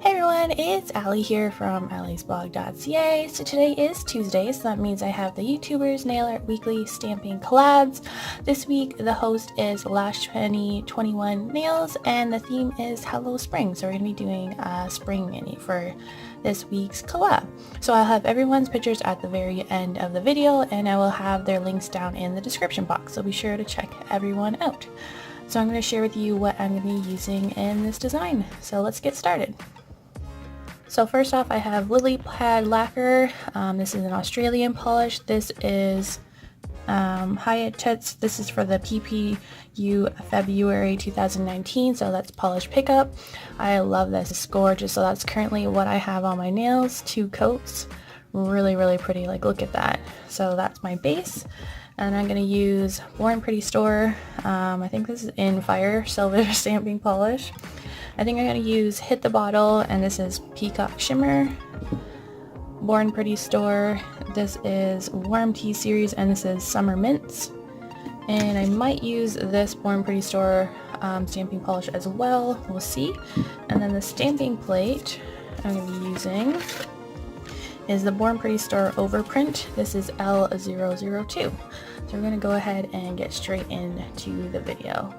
Hey everyone, it's Allie here from alliesblog.ca. So today is Tuesday, so that means I have the YouTubers Nail Art Weekly stamping collabs. This week the host is Lash Penny 21 Nails and the theme is Hello Spring. So we're going to be doing a spring mini for this week's collab. So I'll have everyone's pictures at the very end of the video and I will have their links down in the description box. So be sure to check everyone out. So I'm going to share with you what I'm going to be using in this design. So let's get started. So first off, I have Lily Pad Lacquer. This is an Australian polish. This is Ebates. This is for the PPU February 2019, so that's polish pickup. I love this. It's gorgeous. So that's currently what I have on my nails, 2 coats. Really pretty. Like, look at that. So that's my base. And I'm going to use Born Pretty Store. I think this is in Fire Silver Stamping Polish. I think I'm going to use Hit the Bottle, and this is Peacock Shimmer. Born Pretty Store, this is Warm Tea Series, and this is Summer Mints. And I might use this Born Pretty Store stamping polish as well, we'll see. And then the stamping plate I'm going to be using is the Born Pretty Store Overprint. This is L002. So we're going to go ahead and get straight into the video.